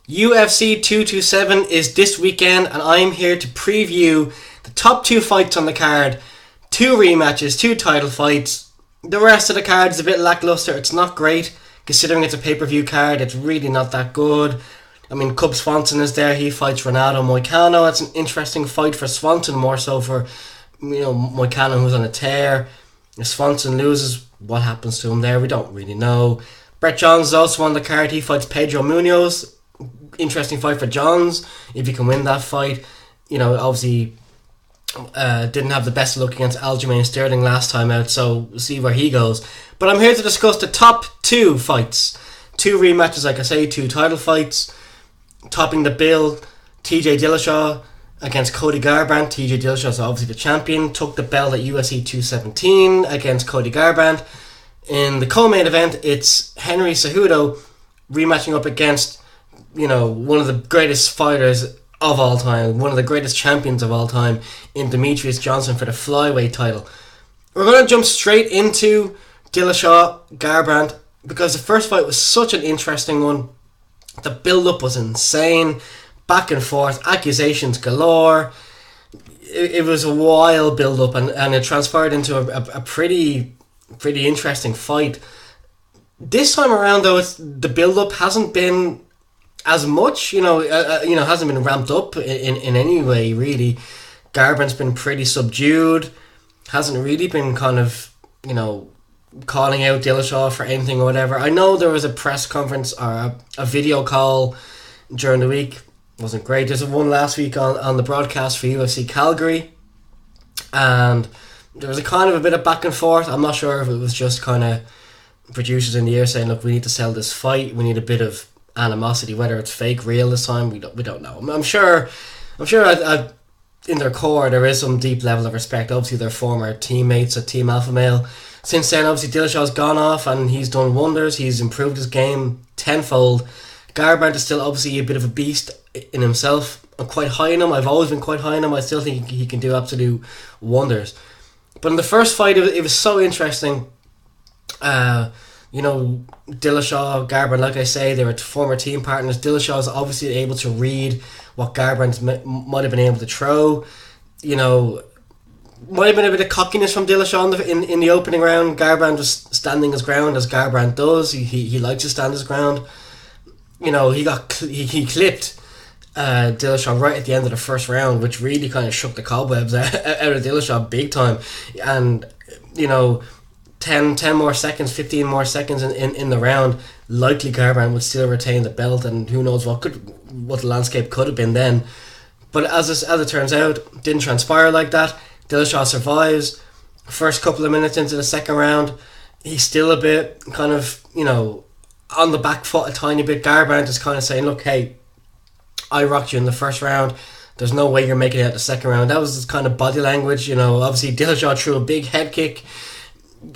UFC 227 is this weekend, and I'm here to preview the top two fights on the card. Two rematches, two title fights. The rest of the card is a bit lackluster. It's not great, considering it's a pay-per-view card. It's really not that good. I mean, Cub Swanson is there. He fights Renato Moicano. That's an interesting fight for Swanson, more so for Moicano, who's on a tear. If Swanson loses, what happens to him there? We don't really know. Brett Johns is also on the card. He fights Pedro Munoz. Interesting fight for Johns if he can win that fight. Obviously didn't have the best of luck against Aljamain Sterling last time out, so we'll see where he goes. But I'm here to discuss the top two fights. Two rematches, like I say, two title fights. Topping the bill, TJ Dillashaw against Cody Garbrandt. TJ Dillashaw is obviously the champion. Took the belt at UFC 217 against Cody Garbrandt. In the co-main event, it's Henry Cejudo rematching up against one of the greatest fighters of all time, one of the greatest champions of all time, in Demetrius Johnson for the flyweight title. We're going to jump straight into Dillashaw Garbrandt because the first fight was such an interesting one. The build-up was insane, back and forth, accusations galore. It was a wild build-up, and it transpired into a pretty interesting fight. This time around, though, the build-up hasn't been as much, hasn't been ramped up in any way, really. Garbrandt's been pretty subdued, hasn't really been kind of, calling out Dillashaw for anything or whatever. I know there was a press conference or a video call during the week. It wasn't great. There's one last week on the broadcast for UFC Calgary, and there was a kind of a bit of back and forth. I'm not sure if it was just kind of producers in the air saying, look, we need to sell this fight, we need a bit of animosity, whether it's fake, real this time, we don't know. I'm sure in their core there is some deep level of respect. Obviously they're former teammates at Team Alpha Male. Since then, obviously Dillashaw's gone off and he's done wonders. He's improved his game tenfold. Garbrandt is still obviously a bit of a beast in himself. I'm quite high on him. I've always been quite high on him. I still think he can do absolute wonders. But in the first fight, it was so interesting. Dillashaw, Garbrandt, like I say, they were former team partners. Dillashaw is obviously able to read what Garbrandt might have been able to throw. Might have been a bit of cockiness from Dillashaw in the opening round. Garbrandt was standing his ground, as Garbrandt does. He likes to stand his ground. He clipped Dillashaw right at the end of the first round, which really kind of shook the cobwebs out of Dillashaw big time. And 10 more seconds, 15 more seconds in the round, likely Garbrandt would still retain the belt, and who knows what the landscape could have been then. But as it turns out, didn't transpire like that. Dillashaw survives. First couple of minutes into the second round, he's still a bit kind of, on the back foot a tiny bit. Garbrandt is kind of saying, look, hey, I rocked you in the first round. There's no way you're making it out the second round. That was his kind of body language. Obviously Dillashaw threw a big head kick.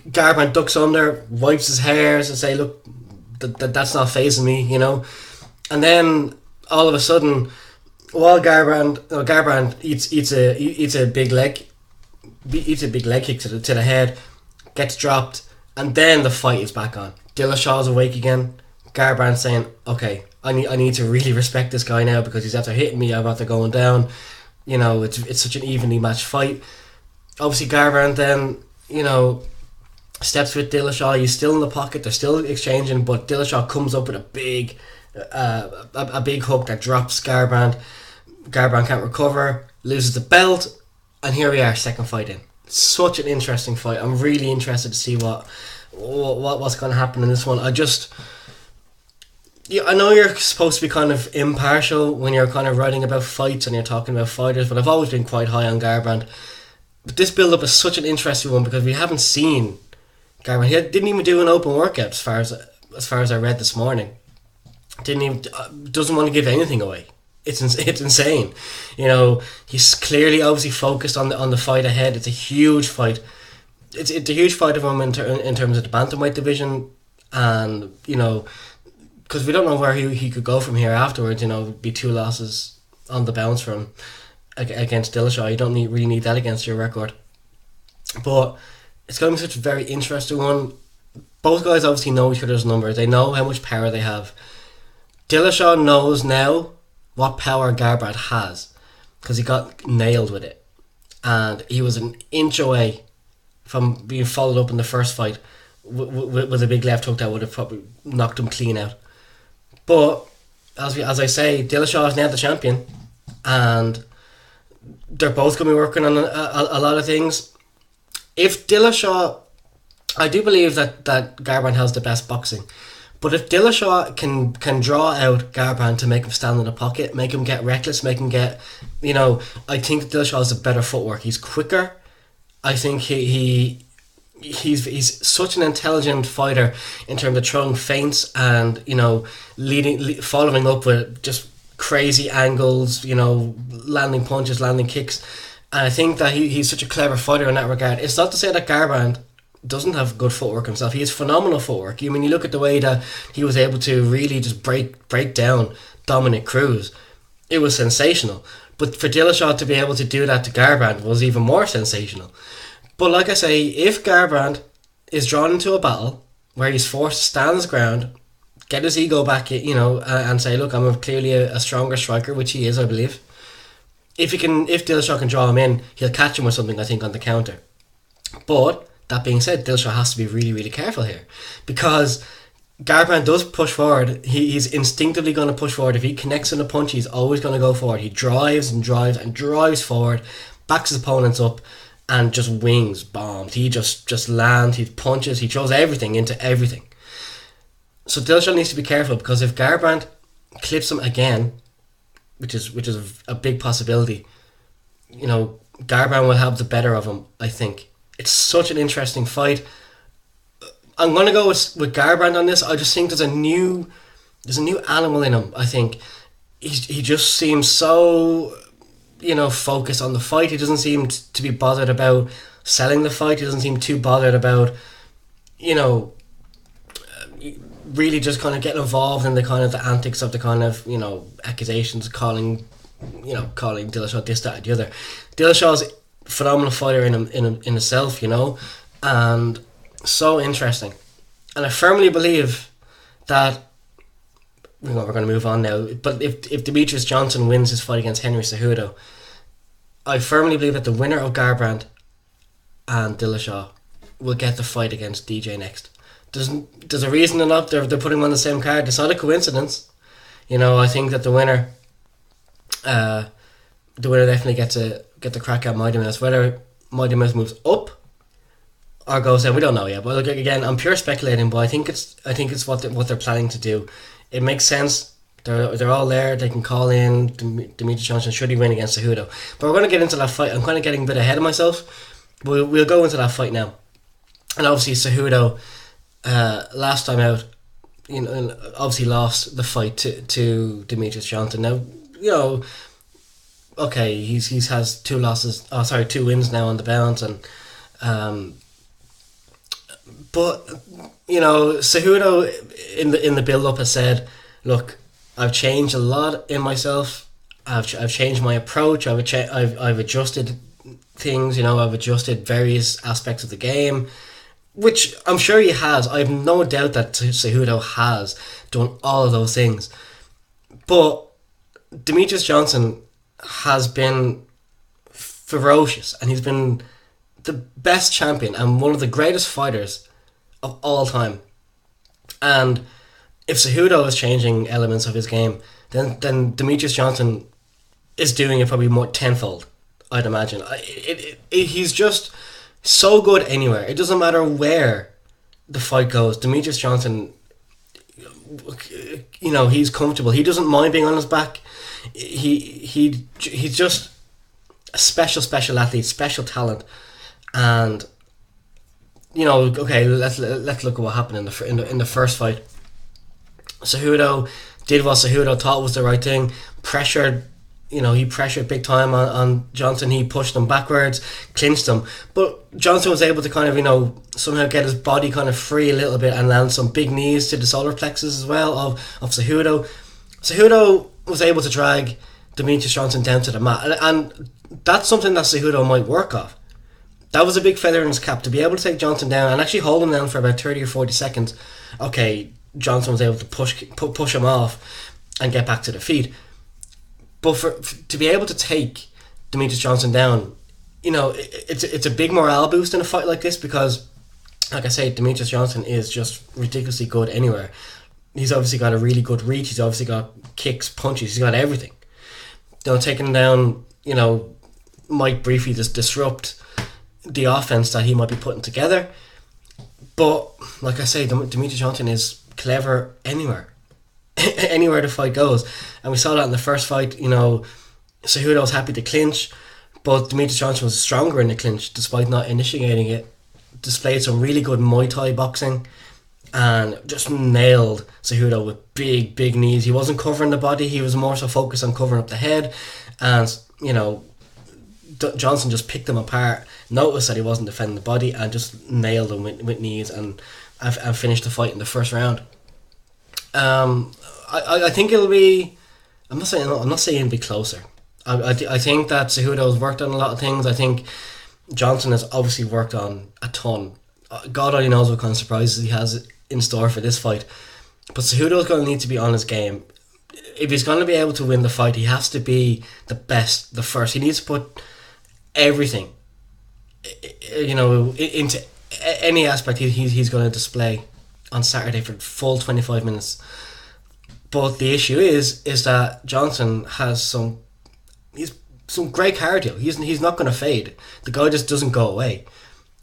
Garbrandt ducks under, wipes his hairs and say, look, that's not fazing me, And then all of a sudden, while Garbrandt eats a big leg kick to the head, gets dropped, and then the fight is back on. Dillashaw's awake again. Garbrandt saying, okay, I need to really respect this guy now because he's after hitting me, I'm after going down. It's such an evenly matched fight. Obviously Garbrandt then, steps with Dillashaw. He's still in the pocket, they're still exchanging, but Dillashaw comes up with a big hook that drops Garbrandt. Garbrandt can't recover, loses the belt, and here we are, second fight in. Such an interesting fight. I'm really interested to see what's going to happen in this one. I know you're supposed to be kind of impartial when you're kind of writing about fights and you're talking about fighters, but I've always been quite high on Garbrandt. But this build-up is such an interesting one because we haven't seen Garbrandt. He didn't even do an open workout as far as I read this morning. Doesn't want to give anything away. It's insane. He's clearly obviously focused on the fight ahead. It's a huge fight. It's a huge fight of him in terms of the bantamweight division, and because we don't know where he could go from here afterwards. Be 2 losses on the bounce from against Dillashaw. You don't really need that against your record. But it's going to be such a very interesting one. Both guys obviously know each other's numbers. They know how much power they have. Dillashaw knows now what power Garbrandt has because he got nailed with it, and he was an inch away from being followed up in the first fight with a big left hook that would have probably knocked him clean out. But as I say, Dillashaw is now the champion, and they're both going to be working on a lot of things. If Dillashaw, I do believe that Garbrandt has the best boxing, but if Dillashaw can draw out Garbrandt to make him stand in the pocket, make him get reckless, make him get, I think Dillashaw has a better footwork. He's quicker. I think he's such an intelligent fighter in terms of throwing feints and following up with just crazy angles, landing punches, landing kicks, and I think that he's such a clever fighter in that regard. It's not to say that Garbrandt doesn't have good footwork himself. He has phenomenal footwork. I mean, you look at the way that he was able to really just break down Dominic Cruz. It was sensational. But for Dillashaw to be able to do that to Garbrandt was even more sensational. But like I say, if Garbrandt is drawn into a battle where he's forced to stand his ground, get his ego back, and say, look, I'm clearly a stronger striker, which he is, I believe. If Dillashaw can draw him in, he'll catch him with something, I think, on the counter. But that being said, Dillashaw has to be really, really careful here, because Garbrandt does push forward. He's instinctively going to push forward. If he connects in a punch, he's always going to go forward. He drives and drives and drives forward, backs his opponents up, and just wings bombs. He just lands, he punches, he throws everything into everything. So Dillashaw needs to be careful, because if Garbrandt clips him again, which is a big possibility, Garbrandt will have the better of him, I think. It's such an interesting fight. I'm going to go with Garbrandt on this. I just think there's a new animal in him, I think. He just seems so, focused on the fight. He doesn't seem to be bothered about selling the fight. He doesn't seem too bothered about, really just kind of getting involved in the kind of the antics of the kind of, accusations, calling Dillashaw this, that, and the other. Dillashaw's a phenomenal fighter in himself, and so interesting. And I firmly believe that we're going to move on now, but if Demetrius Johnson wins his fight against Henry Cejudo, I firmly believe that the winner of Garbrandt and Dillashaw will get the fight against DJ next. There's a reason they're putting them on the same card. It's not a coincidence. I think that the winner definitely gets the crack at Mighty Mouse. Whether Mighty Mouse moves up or goes down, we don't know yet. But look, again, I'm pure speculating, but I think it's what they're planning to do. It makes sense. They're all there. They can call in Demetrius Johnson should he win against Cejudo. But we're going to get into that fight. I'm kind of getting a bit ahead of myself. We'll go into that fight now. And obviously Cejudo, last time out, obviously lost the fight to Demetrius Johnson. Now, okay, he's has two wins now on the bounce, and but Cejudo in the build up has said, look, I've changed a lot in myself. I've changed my approach. I've adjusted things. I've adjusted various aspects of the game, which I'm sure he has. I have no doubt that Cejudo has done all of those things. But Demetrius Johnson has been ferocious, and he's been the best champion and one of the greatest fighters of all time. And if Cejudo is changing elements of his game, then Demetrius Johnson is doing it probably more tenfold, I'd imagine. He's just so good anywhere. It doesn't matter where the fight goes. Demetrius Johnson, he's comfortable. He doesn't mind being on his back. He's just a special athlete, special talent. And okay, let's look at what happened in the first fight. Cejudo did what Cejudo thought was the right thing. He pressured big time on Johnson. He pushed him backwards, clinched him. But Johnson was able to kind of, somehow get his body kind of free a little bit and land some big knees to the solar plexus as well of Cejudo. Cejudo was able to drag Demetrius Johnson down to the mat. And that's something that Cejudo might work off. That was a big feather in his cap, to be able to take Johnson down and actually hold him down for about 30 or 40 seconds. Okay, Johnson was able to push him off. and get back to their feet. But to be able to take Demetrius Johnson down, it's a big morale boost in a fight like this, because, like I say, Demetrius Johnson is just ridiculously good anywhere. He's obviously got a really good reach. He's obviously got kicks, punches. He's got everything. Taking down, might briefly just disrupt the offense that he might be putting together. But, like I say, Demetrius Johnson is clever anywhere. Anywhere the fight goes. And we saw that in the first fight. Cejudo was happy to clinch, but Demetrius Johnson was stronger in the clinch despite not initiating it. Displayed some really good Muay Thai boxing and just nailed Cejudo with big knees. He wasn't covering the body, he was more so focused on covering up the head. And, Johnson just picked him apart, noticed that he wasn't defending the body, and just nailed him with knees and finished the fight in the first round. I think it'll be. I'm not saying it'll be closer. I think that Cejudo's worked on a lot of things. I think Johnson has obviously worked on a ton. God only knows what kind of surprises he has in store for this fight. But Cejudo's going to need to be on his game. If he's going to be able to win the fight, he has to be the best, the first. He needs to put everything, into any aspect he's going to display on Saturday for full 25 minutes. But the issue is that Johnson has some great cardio. He's not going to fade. The guy just doesn't go away.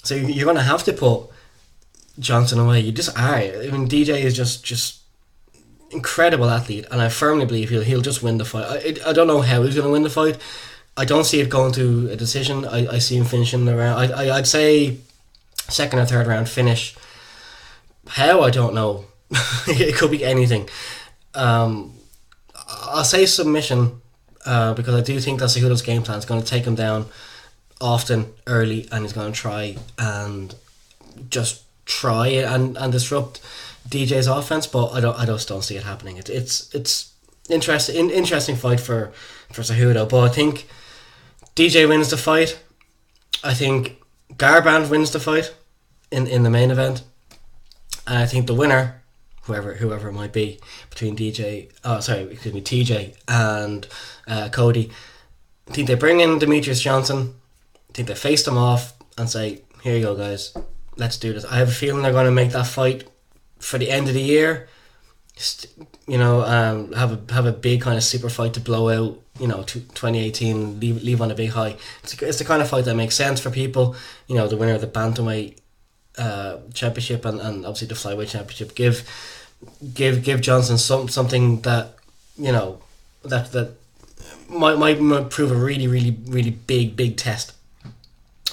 So you're going to have to put Johnson away. You just are. I mean, DJ is just incredible athlete, and I firmly believe he'll just win the fight. I don't know how he's going to win the fight. I don't see it going to a decision. I see him finishing the round. I'd say second or third round finish. How, I don't know. It could be anything. I'll say submission, because I do think that Cejudo's game plan is going to take him down often, early, and he's going to try and disrupt DJ's offense. But I just don't see it happening. It's interesting fight for Cejudo, but I think DJ wins the fight. I think Garbrandt wins the fight in the main event, and I think the winner, whoever it might be, between TJ and Cody, I think they bring in Demetrius Johnson. I think they face them off and say, here you go, guys, let's do this. I have a feeling they're going to make that fight for the end of the year. Have a big kind of super fight to blow out, 2018, leave on a big high. It's the kind of fight that makes sense for people. The winner of the bantamweight championship and obviously the flyweight championship give Johnson something that that might prove a really really really big test.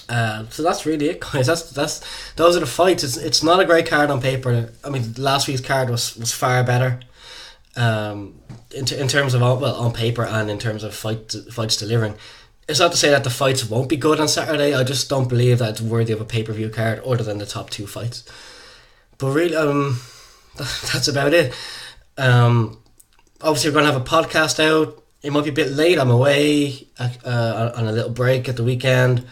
So that's really it, guys. Those are the fights. It's not a great card on paper. I mean, last week's card was far better, in terms of on paper and in terms of fights delivering. It's not to say that the fights won't be good on Saturday. I just don't believe that it's worthy of a pay-per-view card other than the top two fights. But really, that's about it. Obviously, we're going to have a podcast out. It might be a bit late. I'm away on a little break at the weekend.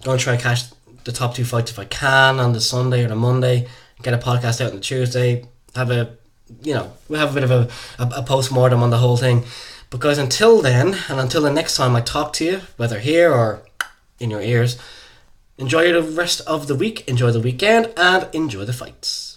Going to try and catch the top two fights if I can on the Sunday or the Monday. Get a podcast out on the Tuesday. We'll have a bit of a post-mortem on the whole thing. But guys, until then, and until the next time I talk to you, whether here or in your ears, enjoy the rest of the week, enjoy the weekend, and enjoy the fights.